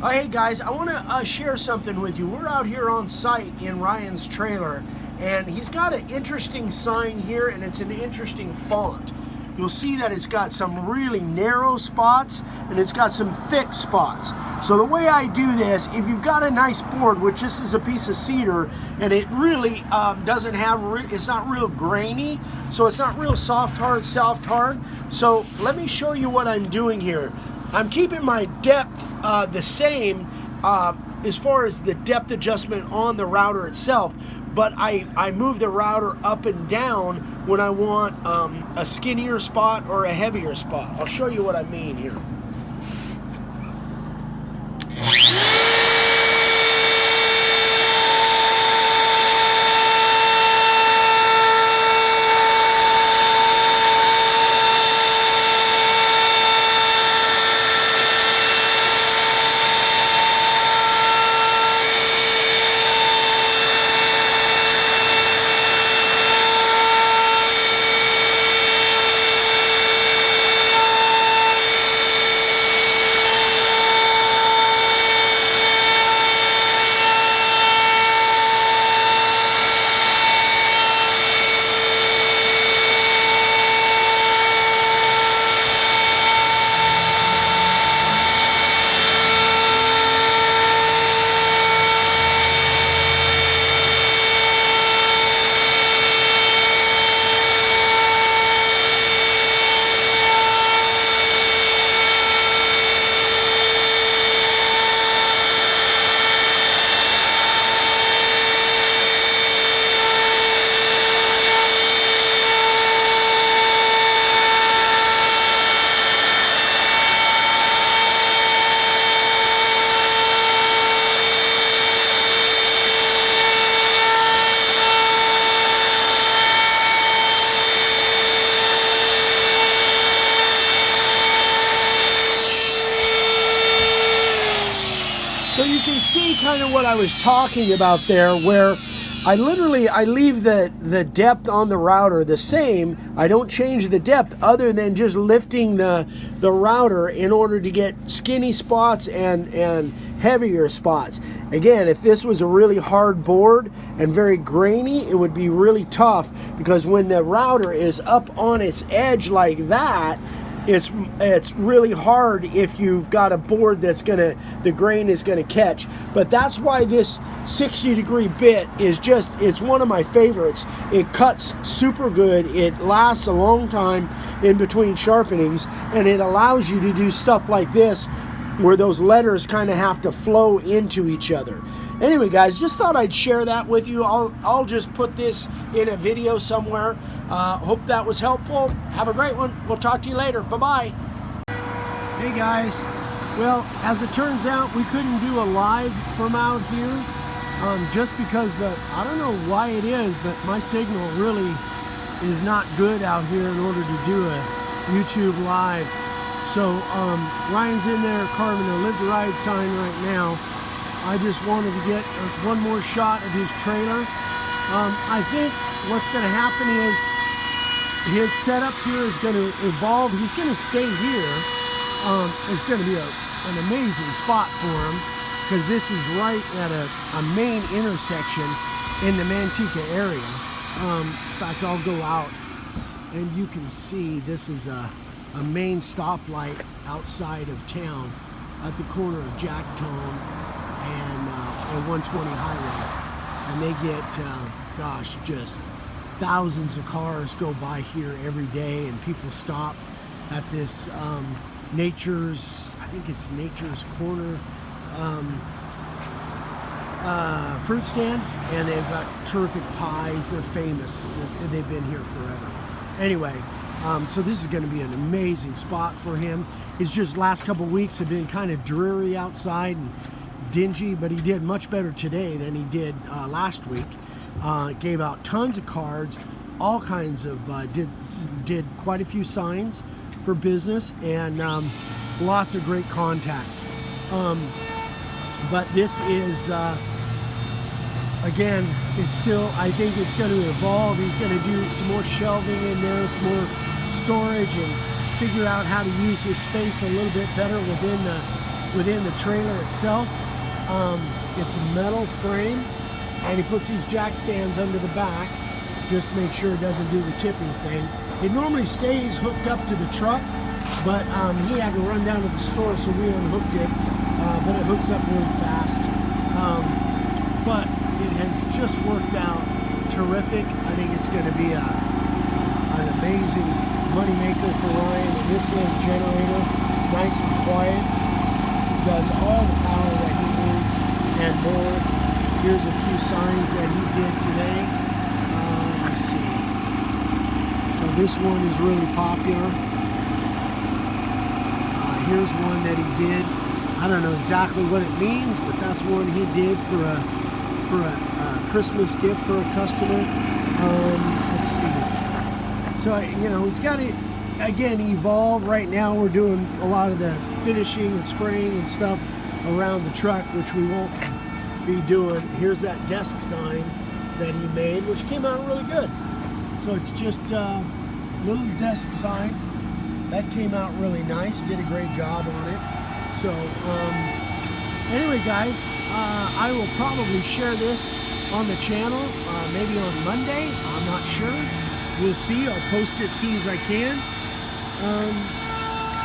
Hey guys, I want to share something with you. We're out here on site in Ryan's trailer, and he's got an interesting sign here, and it's an interesting font. You'll see that it's got some really narrow spots and it's got some thick spots. So the way I do this, if you've got a nice board, which this is a piece of cedar, and it really doesn't have, it's not real grainy, so it's not real soft hard. So let me show you what I'm doing here. I'm keeping my depth the same as far as the depth adjustment on the router itself, but I move the router up and down when I want a skinnier spot or a heavier spot. I'll show you what I mean here. So you can see kind of what I was talking about there, where I leave the depth on the router the same. I don't change the depth other than just lifting the router in order to get skinny spots and heavier spots. Again, if this was a really hard board and very grainy, it would be really tough, because when the router is up on its edge like that, it's really hard if you've got a board that's the grain is gonna catch. But that's why this 60-degree bit is it's one of my favorites. It cuts super good, it lasts a long time in between sharpenings, and it allows you to do stuff like this where those letters kind of have to flow into each other. Anyway guys, just thought I'd share that with you. I'll just put this in a video somewhere. Hope that was helpful. Have a great one. We'll talk to you later. Bye-bye. Hey guys. Well, as it turns out, we couldn't do a live from out here just because I don't know why it is, but my signal really is not good out here in order to do a YouTube live. So Ryan's in there carving a Live to Ride sign right now. I just wanted to get one more shot of his trailer. I think what's going to happen is his setup here is going to evolve. He's going to stay here. It's going to be an amazing spot for him, because this is right at a main intersection in the Manteca area. In fact, I'll go out and you can see this is a main stoplight outside of town at the corner of Jacktone and 120 highway, and they get gosh, just thousands of cars go by here every day, and people stop at this Nature's Corner fruit stand, and they've got terrific pies. They're famous. They've been here forever. Anyway, so this is going to be an amazing spot for him. It's just last couple weeks have been kind of dreary outside and dingy, but he did much better today than he did last week. Gave out tons of cards, all kinds of did quite a few signs for business, and lots of great contacts. But this is again, I think it's going to evolve. He's going to do some more shelving in there, some more storage, and figure out how to use his space a little bit better within within the trailer itself. It's a metal frame, and he puts these jack stands under the back just to make sure it doesn't do the tipping thing. It normally stays hooked up to the truck, but he had to run down to the store, so we unhooked it, but it hooks up really fast. But it has just worked out terrific. I think it's going to be an amazing money maker for Ryan. And this little generator, nice and quiet, does all the power that he needs and more. Here's a few signs that he did today. Let's see. So this one is really popular. Here's one that he did. I don't know exactly what it means, but that's one he did for a Christmas gift for a customer. Let's see. So, you know, he's got to, again, evolve. Right now we're doing a lot of the finishing and spraying and stuff around the truck, which we won't be doing. Here's that desk sign that he made, which came out really good. So it's just a little desk sign. That came out really nice. Did a great job on it. So, anyway, guys, I will probably share this on the channel, maybe on Monday. I'm not sure. We'll see. I'll post it as soon as I can.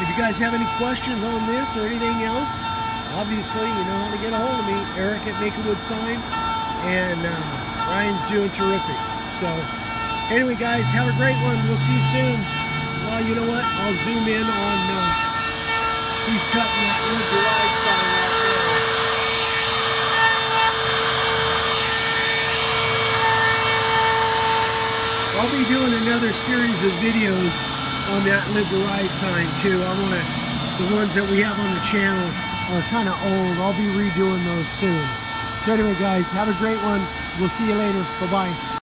If you guys have any questions on this or anything else, obviously, you know how to get a hold of me. Eric at Make-A-Wood Sign. And Ryan's doing terrific. So, anyway, guys, have a great one. We'll see you soon. Well, you know what? I'll zoom in on, he's cutting that wood to ride sign right there. I'll be doing another series of videos on that Live to Ride sign too. The ones that we have on the channel are kind of old. I'll be redoing those soon. So anyway, guys, have a great one. We'll see you later. Bye-bye.